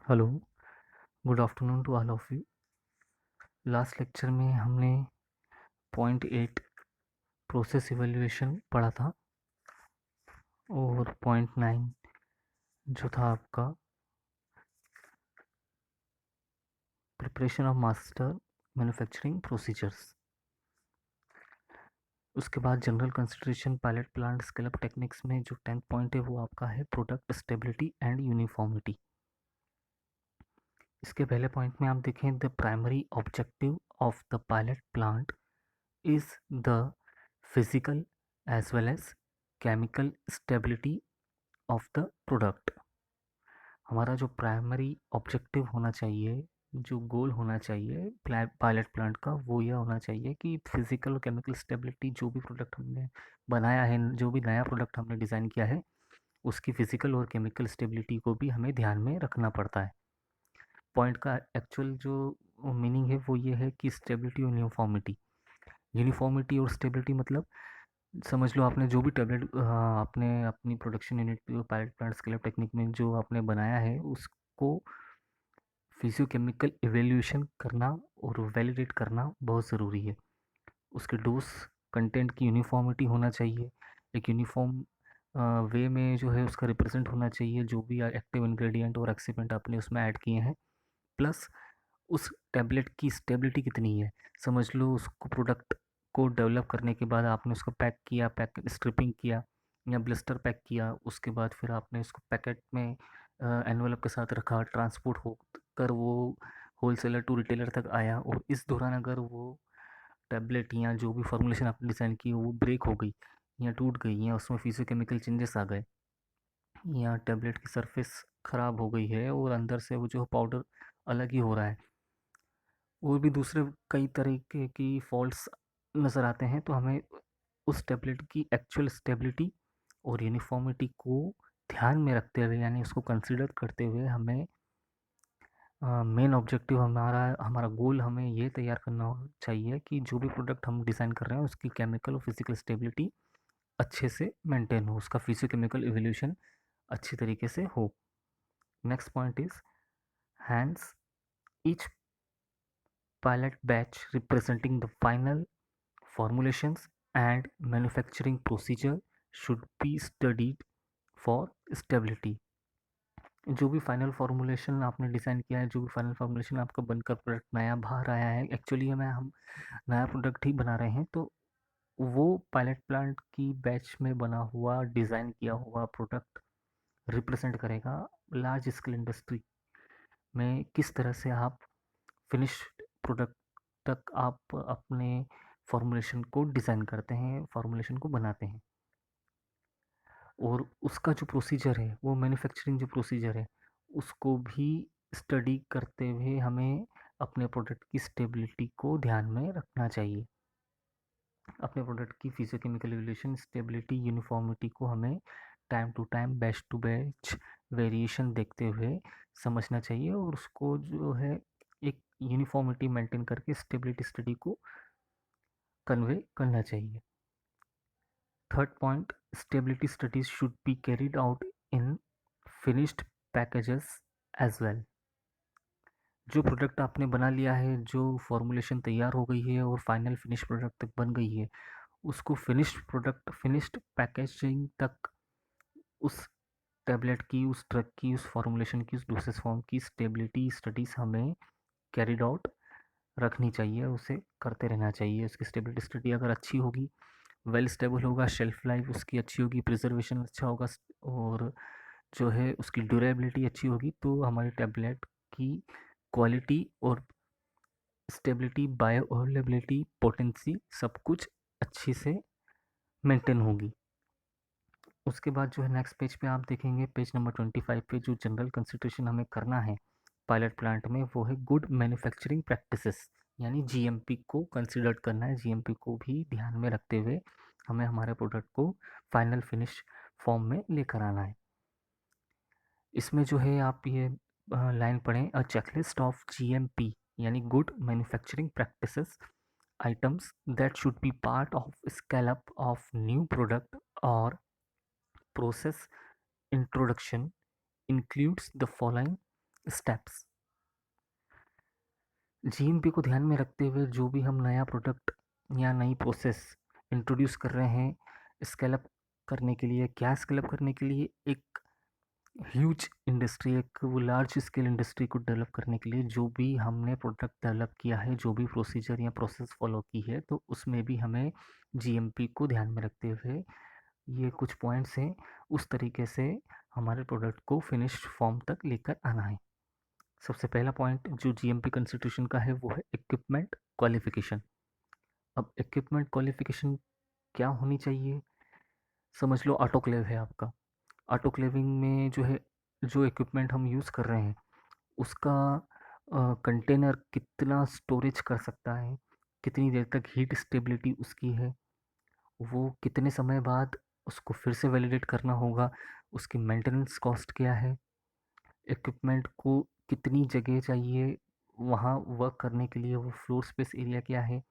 Hello, good afternoon to all of you. Last lecture में हमने point 8 process evaluation पढ़ा था और पॉइंट 9 जो था आपका preparation of master manufacturing procedures. उसके बाद general consideration pilot plant scale up techniques में जो 10th पॉइंट है वो आपका है प्रोडक्ट स्टेबिलिटी एंड यूनिफॉर्मिटी। इसके पहले पॉइंट में आप देखें the primary objective of the pilot plant is the physical as well as chemical stability of the product। हमारा जो प्राइमरी ऑब्जेक्टिव होना चाहिए, जो गोल होना चाहिए पायलट प्लांट का, वो यह होना चाहिए कि फिजिकल और केमिकल स्टेबिलिटी जो भी प्रोडक्ट हमने बनाया है, जो भी नया प्रोडक्ट हमने डिज़ाइन किया है, उसकी फिजिकल और केमिकल स्टेबिलिटी को भी हमें ध्यान में रखना पड़ता है। पॉइंट का एक्चुअल जो मीनिंग है वो ये है कि स्टेबिलिटी और यूनिफॉर्मिटी। यूनिफॉर्मिटी और स्टेबिलिटी मतलब समझ लो आपने जो भी टैबलेट आपने अपनी production unit pilot plant scale up technique में जो आपने बनाया है उसको फिजियोकेमिकल इवेल्यूशन करना और वैलिडेट करना बहुत ज़रूरी है। उसके डोज कंटेंट की यूनिफॉर्मिटी होना चाहिए, एक यूनिफॉर्म वे में जो है उसका रिप्रेजेंट होना चाहिए जो भी एक्टिव इंग्रेडिएंट और एक्सीपेंट आपने उसमें ऐड किए हैं। प्लस उस टैबलेट की स्टेबिलिटी कितनी है। समझ लो उसको प्रोडक्ट को डेवलप करने के बाद आपने उसको पैक किया, पैक स्ट्रिपिंग किया या ब्लिस्टर पैक किया, उसके बाद फिर आपने उसको पैकेट में एनवेलप के साथ रखा, ट्रांसपोर्ट हो कर वो होलसेलर टू रिटेलर तक आया और इस दौरान अगर वो टैबलेट या जो भी फॉर्मुलेशन आपने डिज़ाइन की वो ब्रेक हो गई या टूट गई या उसमें फिजियोकेमिकल चेंजेस आ गए या टैबलेट की सरफेस ख़राब हो गई है और अंदर से वो जो पाउडर अलग ही हो रहा है और भी दूसरे कई तरीके की फॉल्ट्स नज़र आते हैं, तो हमें उस टैबलेट की एक्चुअल स्टेबिलिटी और यूनिफॉर्मिटी को ध्यान में रखते हुए यानी उसको कंसिडर करते हुए हमें मेन ऑब्जेक्टिव हमारा हमारा गोल हमें ये तैयार करना चाहिए कि जो भी प्रोडक्ट हम डिज़ाइन कर रहे हैं उसकी केमिकल और फिजिकल स्टेबिलिटी अच्छे से मेंटेन हो, उसका फिजियोकेमिकल इवोल्यूशन अच्छी तरीके से हो। Next point is hands each pilot batch representing the final formulations and manufacturing procedure should be studied for stability। जो भी फाइनल फॉर्मूलेशन आपने डिज़ाइन किया है, जो भी फाइनल फॉर्मूलेशन आपका बनकर प्रोडक्ट नया बाहर आया है, एक्चुअली में हम नया प्रोडक्ट ही बना रहे हैं, तो वो पायलट प्लांट की बैच में बना हुआ डिज़ाइन किया हुआ प्रोडक्ट रिप्रेजेंट करेगा लार्ज स्केल इंडस्ट्री में किस तरह से आप फिनिश्ड प्रोडक्ट तक आप अपने फॉर्मूलेशन को डिज़ाइन करते हैं, फॉर्मूलेशन को बनाते हैं और उसका जो प्रोसीजर है वो मैन्युफैक्चरिंग जो प्रोसीजर है उसको भी स्टडी करते हुए हमें अपने प्रोडक्ट की स्टेबिलिटी को ध्यान में रखना चाहिए। अपने प्रोडक्ट की फिजियोकेमिकल रिलेशन स्टेबिलिटी यूनिफॉर्मिटी को हमें time to time batch to batch variation देखते हुए समझना चाहिए और उसको जो है एक यूनिफॉर्मिटी मेंटेन करके स्टेबिलिटी स्टडी को कन्वे करना चाहिए। Third point, stability studies should be carried out in finished packages as well. जो प्रोडक्ट आपने बना लिया है, जो फॉर्मूलेशन तैयार हो गई है और फाइनल फिनिश प्रोडक्ट तक बन गई है, उसको फिनिश्ड प्रोडक्ट फिनिश्ड पैकेजिंग तक उस टैबलेट की, उस ड्रग की, उस फॉर्मूलेशन की, उस डोसेज फॉर्म की स्टेबिलिटी स्टडीज़ हमें कैरिड आउट रखनी चाहिए, उसे करते रहना चाहिए। उसकी स्टेबिलिटी स्टडी अगर अच्छी होगी, वेल स्टेबल होगा, शेल्फ लाइफ उसकी अच्छी होगी, प्रिजर्वेशन अच्छा होगा और जो है उसकी ड्यूरेबिलिटी अच्छी होगी, तो हमारी टैबलेट की क्वालिटी और स्टेबिलिटी, बायो अवेलेबिलिटी, पोटेंसी सब कुछ अच्छी से मेंटेन होगी। उसके बाद जो है नेक्स्ट पेज पे आप देखेंगे, पेज नंबर 25 पे जो जनरल कंसिडरेशन हमें करना है पायलट प्लांट में वो है गुड मैन्युफैक्चरिंग प्रैक्टिसेस, यानी जीएमपी को कंसिडर करना है। जीएमपी को भी ध्यान में रखते हुए हमें हमारे प्रोडक्ट को फाइनल फिनिश फॉर्म में लेकर आना है। इसमें जो है आप ये लाइन पढ़ें, अ चेकलिस्ट ऑफ जीएमपी यानी good manufacturing practices items that should be part of scale-up of new product or process introduction includes the following steps. GMP को ध्यान में रखते हुए जो भी हम नया प्रोडक्ट या नई प्रोसेस इंट्रोड्यूस कर रहे हैं, स्केल अप करने के लिए, क्या स्केल अप करने के लिए, एक ह्यूज इंडस्ट्री, एक वो लार्ज स्केल इंडस्ट्री को डेवलप करने के लिए जो भी हमने प्रोडक्ट डेवलप किया है, जो भी प्रोसीजर या प्रोसेस फॉलो की है, तो उसमें भी हमें जीएमपी को ध्यान में रखते हुए ये कुछ पॉइंट्स हैं, उस तरीके से हमारे प्रोडक्ट को फिनिश्ड फॉर्म तक लेकर आना है। सबसे पहला पॉइंट जो जीएमपी कंस्टिट्यूशन का है वो है इक्विपमेंट क्वालिफिकेशन। अब इक्विपमेंट क्वालिफिकेशन क्या होनी चाहिए? समझ लो ऑटोक्लेव है आपका। ऑटोक्लेविंग में जो है, जो इक्विपमेंट हम यूज़ कर रहे हैं उसका कंटेनर कितना स्टोरेज कर सकता है, कितनी देर तक हीट स्टेबिलिटी उसकी है, वो कितने समय बाद उसको फिर से वैलिडेट करना होगा, उसकी मेंटेनेंस कॉस्ट क्या है, इक्विपमेंट को कितनी जगह चाहिए वहाँ वर्क करने के लिए, वो फ्लोर स्पेस एरिया क्या है।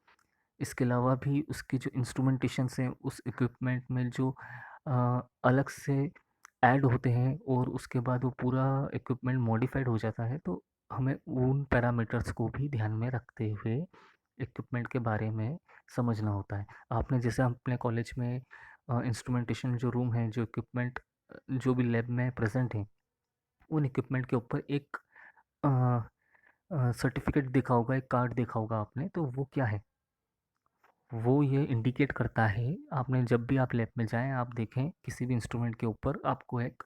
इसके अलावा भी उसकी जो इंस्ट्रूमेंटेशंस हैं उस इक्विपमेंट में जो अलग से ऐड होते हैं और उसके बाद वो पूरा इक्विपमेंट मॉडिफाइड हो जाता है, तो हमें उन पैरामीटर्स को भी ध्यान में रखते हुए इक्विपमेंट के बारे में समझना होता है। आपने जैसे हम अपने कॉलेज में इंस्ट्रूमेंटेशन जो रूम है, जो इक्विपमेंट जो भी लैब में प्रेजेंट हैं, उन इक्विपमेंट के ऊपर एक सर्टिफिकेट देखा होगा, एक कार्ड देखा होगा आपने, तो वो क्या है? वो ये इंडिकेट करता है, आपने जब भी आप लैब में जाएँ, आप देखें किसी भी इंस्ट्रूमेंट के ऊपर आपको एक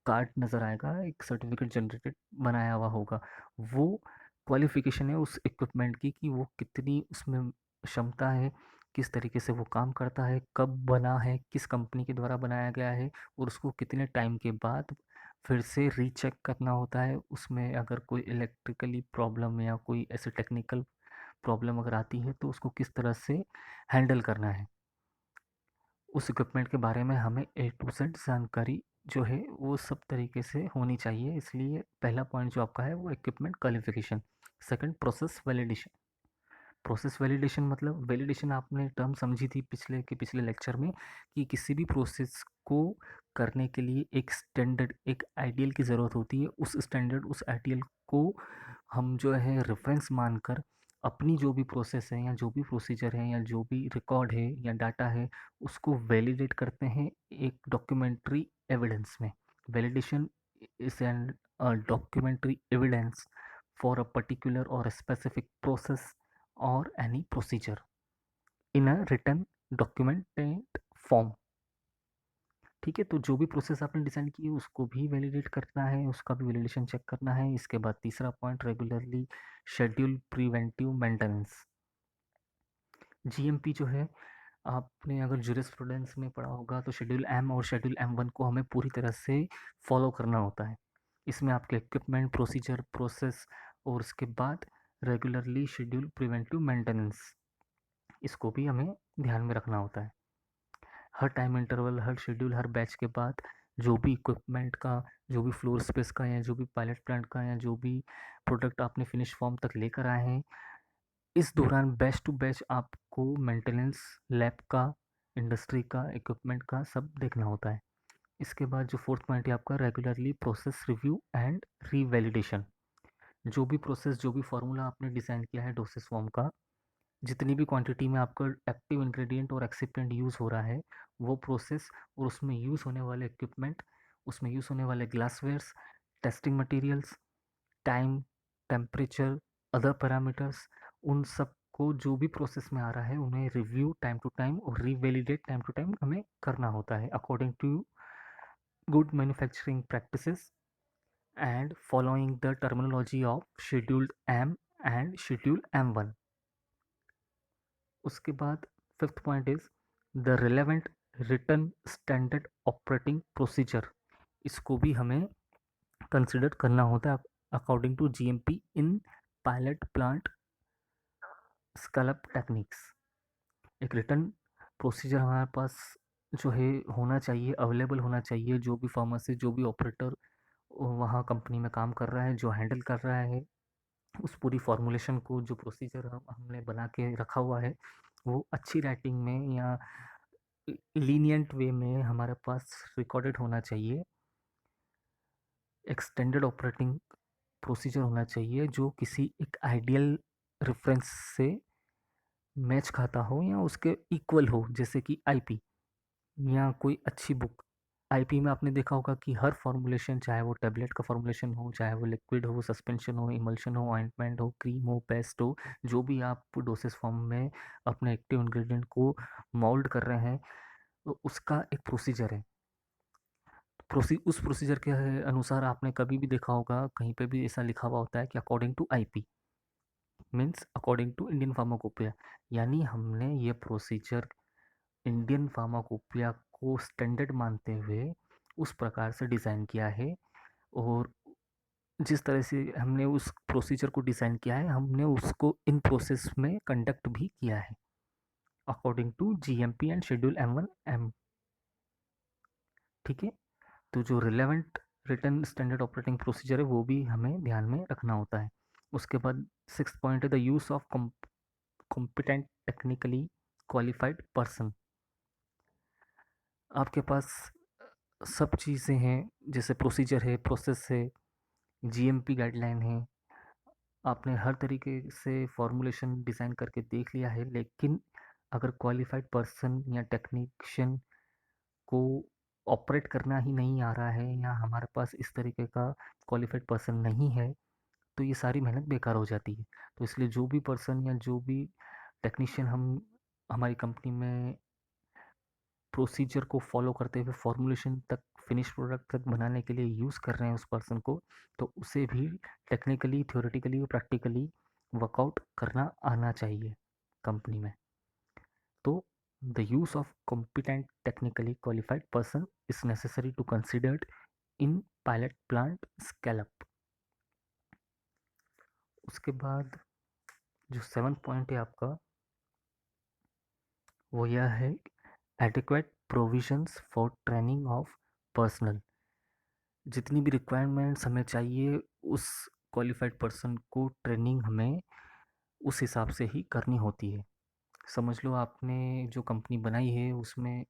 कार्ड नज़र आएगा, एक सर्टिफिकेट जनरेटेड बनाया हुआ होगा। वो क्वालिफ़िकेशन है उस इक्विपमेंट की कि वो कितनी उसमें क्षमता है, किस तरीके से वो काम करता है, कब बना है, किस कंपनी के द्वारा बनाया गया है और उसको कितने टाइम के बाद फिर से रीचेक करना होता है। उसमें अगर कोई इलेक्ट्रिकली प्रॉब्लम या कोई ऐसे टेक्निकल प्रॉब्लम अगर आती है तो उसको किस तरह से हैंडल करना है। उस इक्विपमेंट के बारे में हमें ए टू जेड जानकारी जो है वो सब तरीके से होनी चाहिए। इसलिए पहला पॉइंट जो आपका है वो equipment qualification. Second, process validation. Process validation मतलब, वैलिडेशन आपने टर्म समझी थी पिछले लेक्चर में कि किसी भी प्रोसेस को करने के लिए एक स्टैंडर्ड, एक आइडियल की ज़रूरत होती है। उस स्टैंडर्ड, उस आइडियल को हम जो है रेफरेंस मानकर अपनी जो भी प्रोसेस है या जो भी प्रोसीजर है या जो भी रिकॉर्ड है या डाटा है उसको वैलिडेट करते हैं एक डॉक्यूमेंट्री एविडेंस में। Validation is an documentary evidence for a particular or a specific process or any procedure in a written documented form। ठीक है, तो जो भी प्रोसेस आपने डिज़ाइन की है उसको भी वैलिडेट करना है, उसका भी वैलिडेशन चेक करना है। इसके बाद तीसरा point, regularly schedule preventive maintenance. GMP जो है, आपने अगर जूरिस्प्रूडेंस में पढ़ा होगा तो शेड्यूल एम और शेड्यूल M1 को हमें पूरी तरह से फॉलो करना होता है। इसमें आपके इक्विपमेंट, प्रोसीजर, प्रोसेस और उसके बाद रेगुलरली शेड्यूल प्रिवेंटिव मेंटेनेंस, इसको भी हमें ध्यान में रखना होता है। हर टाइम इंटरवल, हर शेड्यूल, हर बैच के बाद जो भी इक्विपमेंट का, जो भी फ्लोर स्पेस का या जो भी पायलट प्लांट का या जो भी प्रोडक्ट आपने फिनिश फॉर्म तक लेकर आए हैं, इस दौरान बैच टू बैच आपको मेंटेनेंस, लैब का, इंडस्ट्री का, इक्विपमेंट का सब देखना होता है। इसके बाद जो फोर्थ पॉइंट है आपका, रेगुलरली प्रोसेस रिव्यू एंड रीवैलिडेशन। जो भी प्रोसेस, जो भी फार्मूला आपने डिज़ाइन किया है डोसेस फॉर्म का, जितनी भी क्वांटिटी में आपका एक्टिव इंग्रेडिएंट और एक्सिपिएंट यूज़ हो रहा है, वो प्रोसेस और उसमें यूज़ होने वाले इक्विपमेंट, उसमें यूज़ होने वाले glasswares, testing materials, time, temperature, other parameters, उन सब को जो भी प्रोसेस में आ रहा है उन्हें रिव्यू टाइम टू टाइम और रीवैलिडेट टाइम टू टाइम हमें करना होता है according to good manufacturing practices and following the terminology of scheduled M and schedule M1। उसके बाद fifth point is the relevant written standard operating procedure. इसको भी हमें कंसिडर करना होता है according to GMP in pilot plant scale up techniques. एक written procedure हमारे पास जो है होना चाहिए, अवेलेबल होना चाहिए। जो भी फार्मेसी, जो भी ऑपरेटर वहाँ कंपनी में काम कर रहा है, जो हैंडल कर रहा है उस पूरी फॉर्मूलेशन को, जो प्रोसीजर हमने बना के रखा हुआ है, वो अच्छी राइटिंग में या लीनियंट वे में हमारे पास रिकॉर्डेड होना चाहिए। एक्सटेंडेड ऑपरेटिंग प्रोसीजर होना चाहिए जो किसी एक आइडियल रेफरेंस से मैच खाता हो या उसके इक्वल हो, जैसे कि आईपी या कोई अच्छी बुक। आईपी में आपने देखा होगा कि हर फॉर्मूलेशन, चाहे वो टैबलेट का फॉर्मूलेशन हो, चाहे वो लिक्विड हो, सस्पेंशन हो, इमल्शन हो, ऑइंटमेंट हो, क्रीम हो, पेस्ट हो, जो भी आप डोसेस फॉर्म में अपने एक्टिव इंग्रेडिएंट को मोल्ड कर रहे हैं, तो उसका एक प्रोसीजर है। उस प्रोसीजर के अनुसार आपने कभी भी देखा होगा कहीं पे भी ऐसा लिखा हुआ होता है कि according to IP, means according to Indian pharmacopoeia. यानी हमने ये प्रोसीजर इंडियन फार्माकोपिया को स्टैंडर्ड मानते हुए उस प्रकार से डिज़ाइन किया है। और जिस तरह से हमने उस प्रोसीजर को डिज़ाइन किया है, हमने उसको इन प्रोसेस में कंडक्ट भी किया है according to GMP and schedule M1M। ठीक है, तो जो relevant written standard operating procedure है वो भी हमें ध्यान में रखना होता है। उसके बाद 6th पॉइंट है the use of competent technically qualified person. आपके पास सब चीज़ें हैं, जैसे प्रोसीजर है, प्रोसेस है, जीएमपी गाइडलाइन है, आपने हर तरीके से फॉर्मूलेशन डिज़ाइन करके देख लिया है, लेकिन अगर क्वालिफाइड पर्सन या टेक्नीशियन को ऑपरेट करना ही नहीं आ रहा है या हमारे पास इस तरीके का क्वालिफाइड पर्सन नहीं है, तो ये सारी मेहनत बेकार हो जाती है। तो इसलिए जो भी पर्सन या जो भी टेक्नीशियन हम हमारी कंपनी में प्रोसीजर को फॉलो करते हुए फॉर्मूलेशन तक, फिनिश प्रोडक्ट तक बनाने के लिए यूज़ कर रहे हैं उस पर्सन को, तो उसे भी टेक्निकली, थ्योरेटिकली और प्रैक्टिकली वर्कआउट करना आना चाहिए कंपनी में। तो the use of competent technically qualified person is necessary to considered in pilot plant scale up. उसके बाद जो 7th पॉइंट है आपका, वो यह है adequate provisions for training of personal. जितनी भी रिक्वायरमेंट्स हमें चाहिए उस क्वालिफाइड पर्सन को ट्रेनिंग हमें उस हिसाब से ही करनी होती है। समझ लो आपने जो कंपनी बनाई है उसमें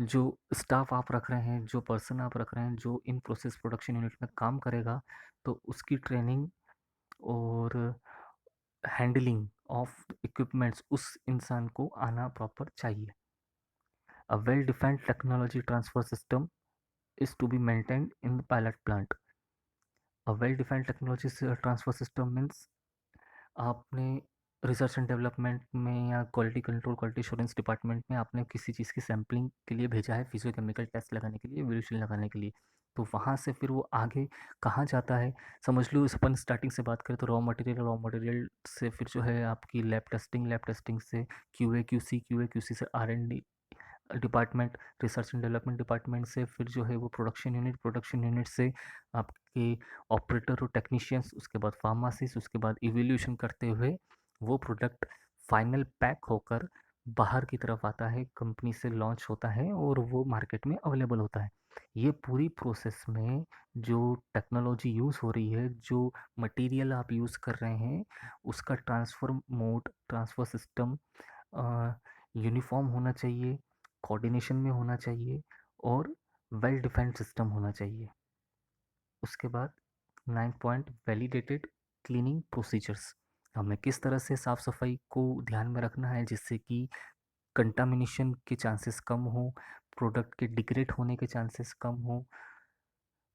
जो स्टाफ आप रख रहे हैं, जो पर्सन आप रख रहे हैं जो इन प्रोसेस प्रोडक्शन यूनिट में काम करेगा, तो उसकी ट्रेनिंग और हैंडलिंग ऑफ इक्विपमेंट्स उस इंसान को आना प्रॉपर चाहिए। A well defined technology transfer system is to be maintained in the pilot plant. A well-defined technology transfer system means आपने रिसर्च एंड डेवलपमेंट में या quality control, quality assurance department में आपने किसी चीज़ की सैम्पलिंग के लिए भेजा है, फिजियोकेमिकल टेस्ट लगाने के लिए, एवोल्यूशन लगाने के लिए। तो वहाँ से फिर वो आगे कहाँ जाता है, समझ लो इस अपन स्टार्टिंग से बात करें तो रॉ मटेरियल से फिर जो है आपकी लैब टेस्टिंग से क्यू ए क्यू सी से R&D department, research and development department से फिर जो है वो प्रोडक्शन यूनिट से आपके ऑपरेटर और टेक्नीशियंस, उसके बाद फार्मासिस्ट, उसके बाद इवोल्यूशन करते हुए वो प्रोडक्ट फाइनल पैक होकर बाहर की तरफ आता है, कंपनी से लॉन्च होता है और वो मार्केट में अवेलेबल होता है। ये पूरी प्रोसेस में जो टेक्नोलॉजी यूज़ हो रही है, जो मटेरियल आप यूज़ कर रहे हैं, उसका ट्रांसफ़र सिस्टम यूनिफॉर्म होना चाहिए, कोऑर्डिनेशन में होना चाहिए और वेल डिफाइंड सिस्टम होना चाहिए। उसके बाद 9 पॉइंट वैलिडेटेड क्लीनिंग प्रोसीजर्स। हमें किस तरह से साफ़ सफाई को ध्यान में रखना है जिससे कि कंटामिनेशन के चांसेस कम हो, प्रोडक्ट के डिग्रेड होने के चांसेस कम हो,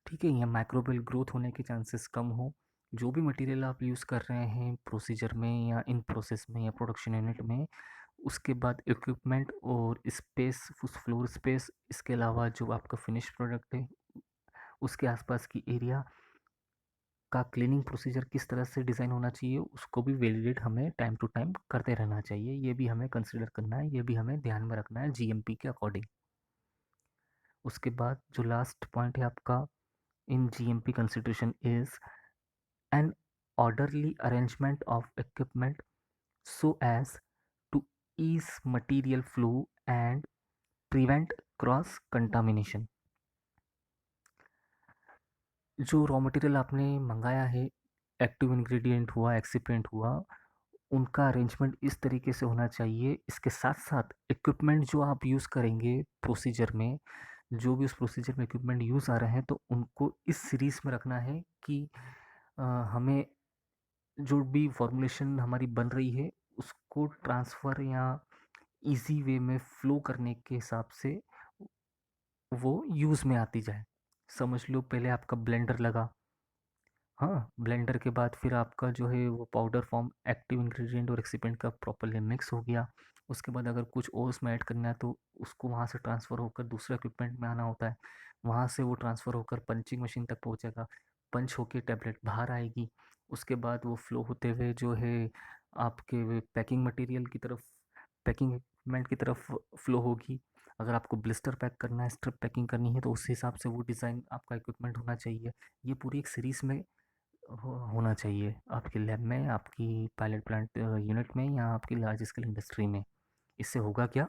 ठीक है, या माइक्रोबियल ग्रोथ होने के चांसेस कम हो। जो भी मटेरियल आप यूज़ कर रहे हैं प्रोसीजर में या इन प्रोसेस में या प्रोडक्शन यूनिट में, उसके बाद इक्विपमेंट और स्पेस, उस फ्लोर स्पेस, इसके अलावा जो आपका फिनिश प्रोडक्ट है उसके आसपास की एरिया का क्लीनिंग प्रोसीजर किस तरह से डिज़ाइन होना चाहिए, उसको भी वैलिडेट हमें टाइम टू टाइम करते रहना चाहिए। ये भी हमें कंसिडर करना है, ये भी हमें ध्यान में रखना है जीएमपी के अकॉर्डिंग। उसके बाद जो लास्ट पॉइंट है आपका in GMP consideration is an orderly arrangement of equipment so as to ease material flow and prevent cross contamination. जो रॉ मटेरियल आपने मंगाया है, एक्टिव इंग्रेडिएंट हुआ, एक्सिपेंट हुआ, उनका अरेंजमेंट इस तरीके से होना चाहिए। इसके साथ साथ इक्विपमेंट जो आप यूज़ करेंगे प्रोसीजर में, जो भी उस प्रोसीजर में इक्विपमेंट यूज़ आ रहे हैं, तो उनको इस सीरीज़ में रखना है कि हमें जो भी फॉर्मूलेशन हमारी बन रही है उसको ट्रांसफ़र या ईज़ी वे में फ़्लो करने के हिसाब से वो यूज़ में आती जाए। समझ लो पहले आपका ब्लेंडर लगा, हाँ, ब्लेंडर के बाद फिर आपका जो है वो पाउडर फॉर्म एक्टिव इंग्रेडिएंट और एक्सिपेंट का प्रॉपर्ली मिक्स हो गया। उसके बाद अगर कुछ और उसमें ऐड करना है तो उसको वहाँ से ट्रांसफ़र होकर दूसरे इक्विपमेंट में आना होता है। वहाँ से वो ट्रांसफ़र होकर पंचिंग मशीन तक पहुँचेगा। पंच होके टैबलेट बाहर आएगी। उसके बाद वो फ्लो होते हुए जो है आपके पैकिंग मटेरियल की तरफ, पैकिंग इक्विपमेंट की तरफ फ्लो होगी। अगर आपको ब्लिस्टर पैक करना है, स्ट्रिप पैकिंग करनी है तो उस हिसाब से वो डिज़ाइन आपका इक्विपमेंट होना चाहिए। ये पूरी एक सीरीज़ में होना चाहिए आपके लैब में, आपकी पायलट प्लांट यूनिट में या आपकी लार्ज स्केल इंडस्ट्री में। इससे होगा क्या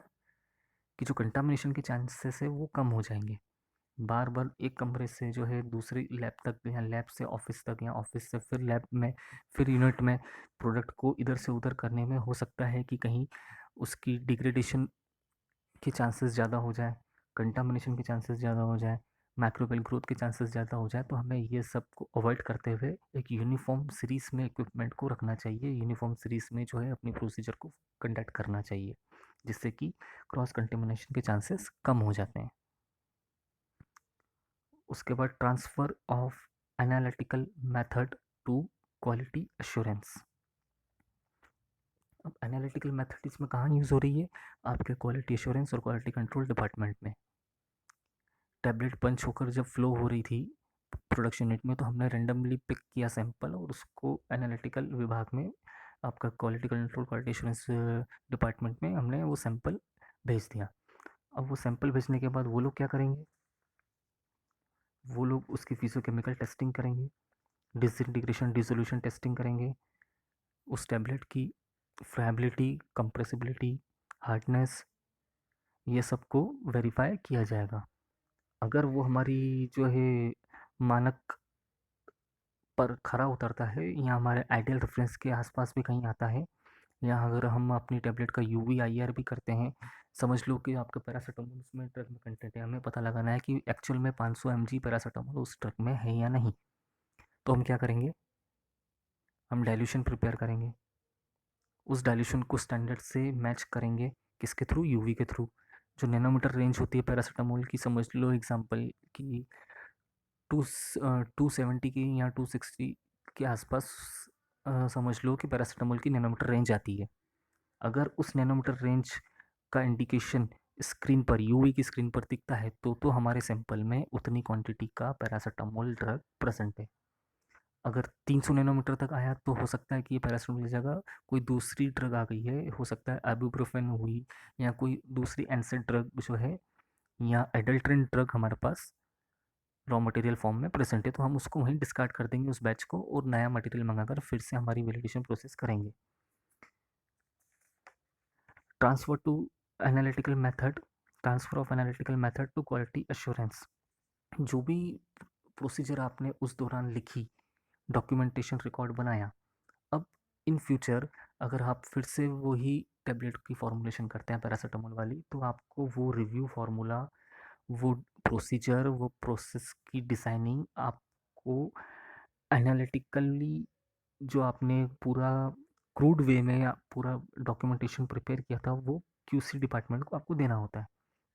कि जो कंटामिनेशन के चांसेस है वो कम हो जाएंगे। बार बार एक कमरे से जो है दूसरी लैब तक या लैब से ऑफिस तक या ऑफिस से फिर लैब में फिर यूनिट में प्रोडक्ट को इधर से उधर करने में हो सकता है कि कहीं उसकी डिग्रेडेशन के चांसेस ज़्यादा हो जाए, कंटामिनेशन के चांसेस ज़्यादा हो जाए, माइक्रोबियल ग्रोथ के चांसेस ज़्यादा हो जाए। तो हमें ये सब को अवॉइड करते हुए एक यूनिफॉर्म सीरीज़ में इक्विपमेंट को रखना चाहिए, यूनिफॉर्म सीरीज़ में जो है अपनी प्रोसीजर को कंडक्ट करना चाहिए, जिससे कि क्रॉस कंटेमिनेशन के चांसेस कम हो जाते हैं। उसके बाद transfer of analytical method to quality assurance. अब एनालिटिकल मेथड इसमें कहाँ यूज़ हो रही है? आपके क्वालिटी एश्योरेंस और क्वालिटी कंट्रोल डिपार्टमेंट में। टैबलेट पंच होकर जब फ्लो हो रही थी प्रोडक्शन यूनिट में, तो हमने रैंडमली पिक किया सैंपल और उसको एनालिटिकल विभाग में, आपका quality control quality assurance department में हमने वो सैंपल भेज दिया। अब वो सैंपल भेजने के बाद वो लोग क्या करेंगे? वो लोग उसकी फिजियोकेमिकल टेस्टिंग करेंगे, डिसइंटीग्रेशन डिसोल्यूशन टेस्टिंग करेंगे, उस टैबलेट की फ्राइबिलिटी, कंप्रेसिबिलिटी, हार्डनेस, ये सबको वेरीफाई किया जाएगा। अगर वो हमारी जो है मानक पर खरा उतरता है या हमारे आइडियल रेफरेंस के आसपास भी कहीं आता है, या अगर हम अपनी टैबलेट का यूवी आईआर भी करते हैं, समझ लो कि आपका पैरासीटामोल उसमें ड्रग में कंटेंट है, हमें पता लगाना है कि एक्चुअल में 500 mg पैरासीटामोल उस ड्रग में है या नहीं। तो हम क्या करेंगे? हम डाइल्यूशन प्रिपेयर करेंगे, उस डाइल्यूशन को स्टैंडर्ड से मैच करेंगे, किसके थ्रू? यूवी के थ्रू। जो नैनोमीटर रेंज होती है पैरासीटामोल की, समझ लो एग्जांपल कि 270 की या 260 के आसपास समझ लो कि पैरासीटामोल की नैनोमीटर रेंज आती है। अगर उस नैनोमीटर रेंज का इंडिकेशन स्क्रीन पर, यूवी की स्क्रीन पर दिखता है, तो हमारे सैंपल में उतनी क्वांटिटी का पैरासीटामोल ड्रग प्रेजेंट है। अगर 300 नैनोमीटर तक आया तो हो सकता है कि ये पैरासीटामोल की जगह कोई दूसरी ड्रग आ गई है, हो सकता है आइबुप्रोफेन हुई या कोई दूसरी एनसेड ड्रग जो है, या एडल्ट्रेंट ड्रग हमारे पास रॉ मटेरियल फॉर्म में प्रेजेंट है, तो हम उसको वहीं डिस्कार्ड कर देंगे उस बैच को और नया मटेरियल मंगाकर फिर से हमारी वैलिडेशन प्रोसेस करेंगे। Transfer to analytical method, transfer of analytical method to quality assurance. जो भी प्रोसीजर आपने उस दौरान लिखी, डॉक्यूमेंटेशन रिकॉर्ड बनाया, अब इन फ्यूचर अगर आप फिर से वही टेबलेट की फॉर्मुलेशन करते हैं पैरासीटामोल वाली, तो आपको वो रिव्यू फार्मूला, वो प्रोसीजर, वो प्रोसेस की डिज़ाइनिंग आपको एनालिटिकली, जो आपने पूरा क्रूड वे में या पूरा डॉक्यूमेंटेशन प्रिपेयर किया था, वो क्यूसी डिपार्टमेंट को आपको देना होता है।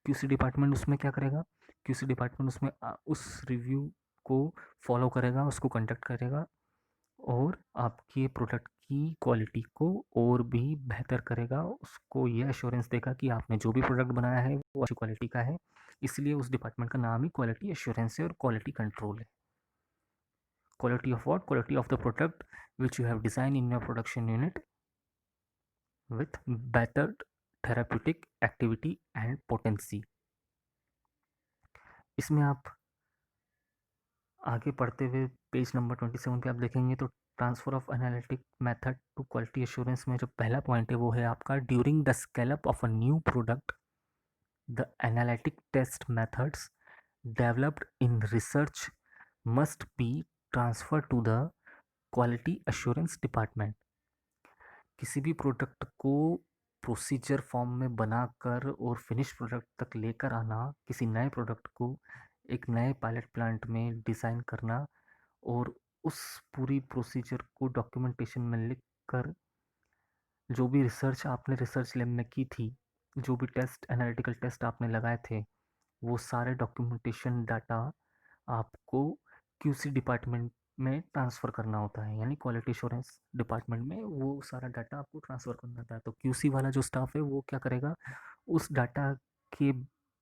क्यूसी डिपार्टमेंट उसमें क्या करेगा? क्यूसी डिपार्टमेंट उसमें उस रिव्यू को फॉलो करेगा, उसको कंडक्ट करेगा और आपके प्रोडक्ट की क्वालिटी को और भी बेहतर करेगा। उसको ये एश्योरेंस देगा कि आपने जो भी प्रोडक्ट बनाया है वो अच्छी क्वालिटी का है। इसलिए उस डिपार्टमेंट का नाम ही क्वालिटी एश्योरेंस है और क्वालिटी कंट्रोल है। Quality of what? Quality of the product which you have designed in your production unit with better therapeutic activity and potency. इसमें आप आगे पढ़ते हुए पेज नंबर 27 पे आप देखेंगे तो transfer of analytic method to quality assurance में जो पहला पॉइंट है वो है आपका during the scale up of a new product the analytic test methods developed in research must be transfer to the quality assurance department. किसी भी प्रोडक्ट को प्रोसीजर फॉर्म में बनाकर और फिनिश प्रोडक्ट तक लेकर आना, किसी नए प्रोडक्ट को एक नए पायलट प्लांट में डिज़ाइन करना और उस पूरी प्रोसीजर को डॉक्यूमेंटेशन में लिख कर जो भी रिसर्च लैब में की थी, जो भी टेस्ट एनालिटिकल टेस्ट आपने लगाए थे, वो सारे डॉक्यूमेंटेशन डाटा आपको क्यूसी डिपार्टमेंट में ट्रांसफ़र करना होता है, यानी क्वालिटी एश्योरेंस डिपार्टमेंट में वो सारा डाटा आपको ट्रांसफ़र करना होता है। तो क्यूसी वाला जो स्टाफ है वो क्या करेगा, उस डाटा के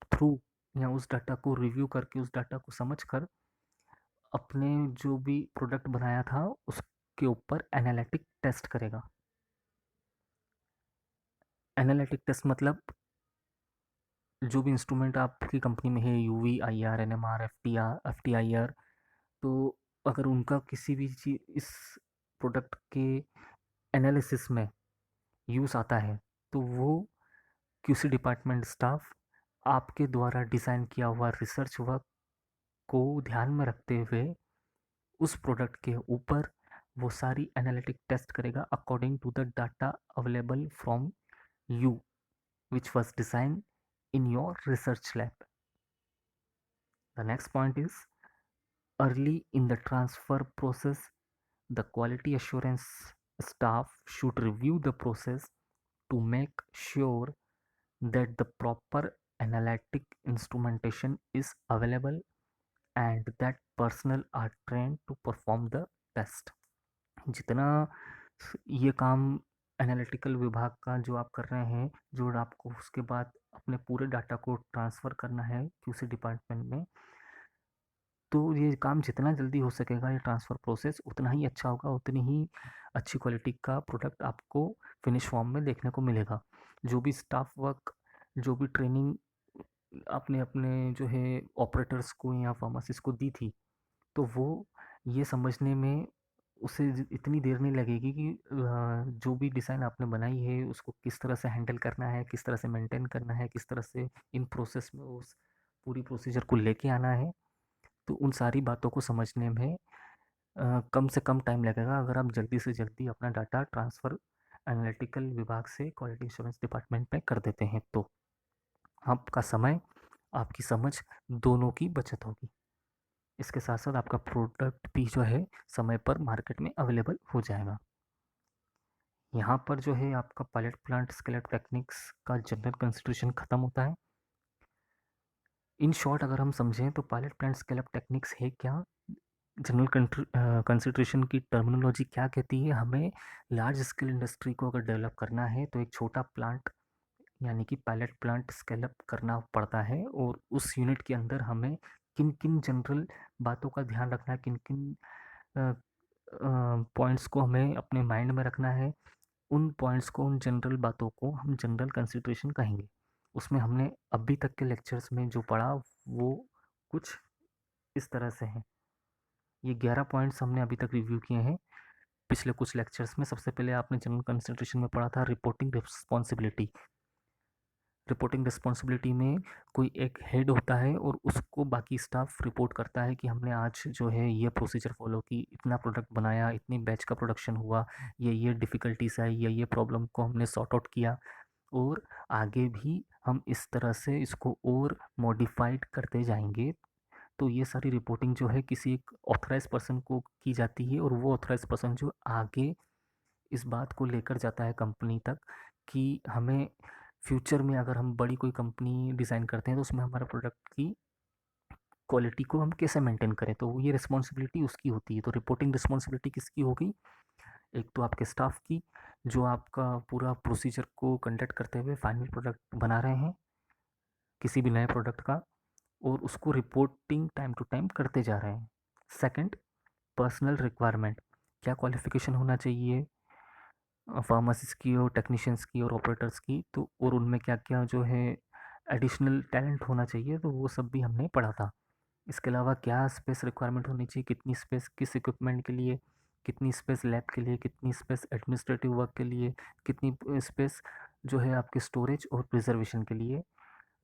थ्रू या उस डाटा को रिव्यू करके उस डाटा को समझ कर अपने जो भी प्रोडक्ट बनाया था उसके ऊपर एनालिटिक टेस्ट करेगा। एनालिटिक टेस्ट मतलब जो भी इंस्ट्रूमेंट आपकी कंपनी में है, यूवी, आईआर, एनएमआर, एफटीआईआर, तो अगर उनका किसी भी चीज़ इस प्रोडक्ट के एनालिसिस में यूज़ आता है, तो वो क्यूसी डिपार्टमेंट स्टाफ आपके द्वारा डिज़ाइन किया हुआ रिसर्च वर्क को ध्यान में रखते हुए उस प्रोडक्ट के ऊपर वो सारी एनालिटिक टेस्ट करेगा according to the data available from you which was designed in your research lab. The next point is early in the transfer process, the quality assurance staff should review the process to make sure that the proper analytic instrumentation is available and that personnel are trained to perform the test. जितना ये काम analytical विभाग का जो आप कर रहे हैं, जो आपको उसके बाद अपने पूरे डाटा को ट्रांसफ़र करना है क्यूसी डिपार्टमेंट में, तो ये काम जितना जल्दी हो सकेगा ये ट्रांसफ़र प्रोसेस उतना ही अच्छा होगा, उतनी ही अच्छी क्वालिटी का प्रोडक्ट आपको फिनिश फॉर्म में देखने को मिलेगा। जो भी स्टाफ वर्क, जो भी ट्रेनिंग आपने अपने जो है ऑपरेटर्स को या फार्मासिस्ट को दी थी, तो वो ये समझने में उसे इतनी देर नहीं लगेगी कि जो भी डिज़ाइन आपने बनाई है उसको किस तरह से हैंडल करना है, किस तरह से मेंटेन करना है, किस तरह से इन प्रोसेस में उस पूरी प्रोसीजर को लेके आना है। तो उन सारी बातों को समझने में कम से कम टाइम लगेगा अगर आप जल्दी से जल्दी अपना डाटा ट्रांसफ़र एनालिटिकल विभाग से क्वालिटी इंश्योरेंस डिपार्टमेंट में कर देते हैं, तो आपका समय, आपकी समझ दोनों की बचत होगी। इसके साथ साथ आपका प्रोडक्ट भी जो है समय पर मार्केट में अवेलेबल हो जाएगा। यहाँ पर जो है आपका pilot plant scale up techniques का जनरल कंसिडरेशन खत्म होता है। इन शॉर्ट अगर हम समझें तो pilot plant scale up techniques है क्या, जनरल कंसिडरेशन की टर्मिनोलॉजी क्या कहती है, हमें लार्ज स्केल इंडस्ट्री को अगर डेवलप करना है तो एक छोटा प्लांट यानी कि पायलट प्लांट स्केल अप करना पड़ता है और उस यूनिट के अंदर हमें किन किन जनरल बातों का ध्यान रखना है, किन किन पॉइंट्स को हमें अपने माइंड में रखना है, उन पॉइंट्स को, उन जनरल बातों को हम जनरल कंसिडरेशन कहेंगे। उसमें हमने अभी तक के लेक्चर्स में जो पढ़ा वो कुछ इस तरह से है। ये 11 पॉइंट्स हमने अभी तक रिव्यू किए हैं पिछले कुछ लेक्चर्स में। सबसे पहले आपने जनरल कंसिडरेशन में पढ़ा था रिपोर्टिंग रिस्पॉन्सिबिलिटी। रिपोर्टिंग रिस्पॉन्सिबिलिटी में कोई एक हेड होता है और उसको बाकी स्टाफ रिपोर्ट करता है कि हमने आज जो है ये प्रोसीजर फॉलो की, इतना प्रोडक्ट बनाया, इतनी बैच का प्रोडक्शन हुआ, ये डिफ़िकल्टीज आई, ये प्रॉब्लम को हमने सॉर्ट आउट किया और आगे भी हम इस तरह से इसको और मॉडिफाइड करते जाएंगे। तो ये सारी रिपोर्टिंग जो है किसी एक ऑथराइज पर्सन को की जाती है और वो ऑथराइज पर्सन जो आगे इस बात को लेकर जाता है कंपनी तक कि हमें फ्यूचर में अगर हम बड़ी कोई कंपनी डिज़ाइन करते हैं तो उसमें हमारा प्रोडक्ट की क्वालिटी को हम कैसे मेंटेन करें, तो ये रिस्पॉन्सिबिलिटी उसकी होती है। तो रिपोर्टिंग रिस्पॉन्सिबिलिटी किसकी होगी, एक तो आपके स्टाफ की जो आपका पूरा प्रोसीजर को कंडक्ट करते हुए फाइनल प्रोडक्ट बना रहे हैं किसी भी नए प्रोडक्ट का और उसको रिपोर्टिंग टाइम टू टाइम करते जा रहे हैं। सेकंड, पर्सनल रिक्वायरमेंट, क्या क्वालिफिकेशन होना चाहिए फार्मासिस्ट की और टेक्नीशियंस की और ऑपरेटर्स की, तो और उनमें क्या क्या जो है एडिशनल टैलेंट होना चाहिए, तो वो सब भी हमने पढ़ा था। इसके अलावा क्या स्पेस रिक्वायरमेंट होनी चाहिए, कितनी स्पेस किस इक्विपमेंट के लिए, कितनी स्पेस लैब के लिए, कितनी स्पेस एडमिनिस्ट्रेटिव वर्क के लिए, कितनी स्पेस जो है आपके स्टोरेज और प्रिजर्वेशन के लिए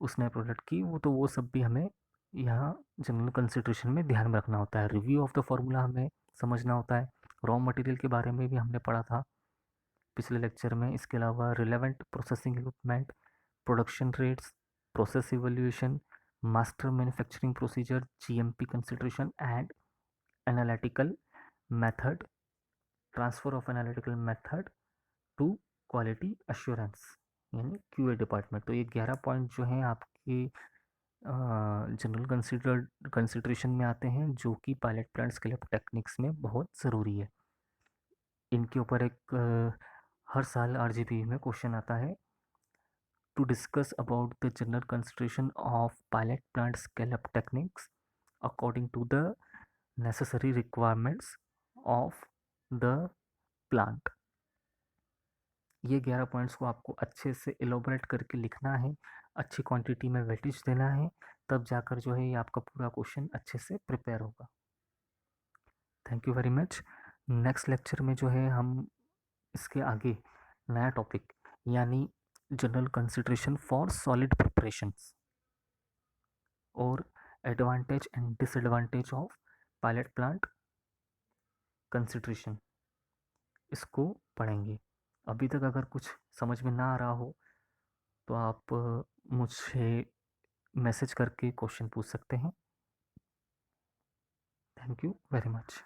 उस नए प्रोडक्ट की, वो सब भी हमें यहाँ जनरल कंसिडरेशन में ध्यान में रखना होता है। रिव्यू ऑफ द फार्मूला हमें समझना होता है। रॉ मटेरियल के बारे में भी हमने पढ़ा था पिछले लेक्चर में। इसके अलावा relevant processing equipment, production rates, process evaluation, master manufacturing procedure, GMP consideration and analytical method, transfer of analytical method to quality assurance यानी क्यूए डिपार्टमेंट। तो ये 11 पॉइंट जो हैं आपके जनरल कंसिडरेशन में आते हैं, जो कि pilot plant scale up techniques में बहुत ज़रूरी है। इनके ऊपर एक हर साल आरजीपी में क्वेश्चन आता है, to discuss about the general consideration of pilot plant scale-up techniques according to the necessary requirements of the plant। ये 11 पॉइंट्स को आपको अच्छे से एलोबरेट करके लिखना है, अच्छी क्वांटिटी में वेटेज देना है, तब जाकर जो है ये आपका पूरा क्वेश्चन अच्छे से प्रिपेयर होगा। Thank you very much. Next lecture में जो है हम इसके आगे नया टॉपिक यानी general consideration for solid preparations और advantage and disadvantage of pilot plant consideration, इसको पढ़ेंगे। अभी तक अगर कुछ समझ में ना आ रहा हो तो आप मुझे मैसेज करके क्वेश्चन पूछ सकते हैं। Thank you very much.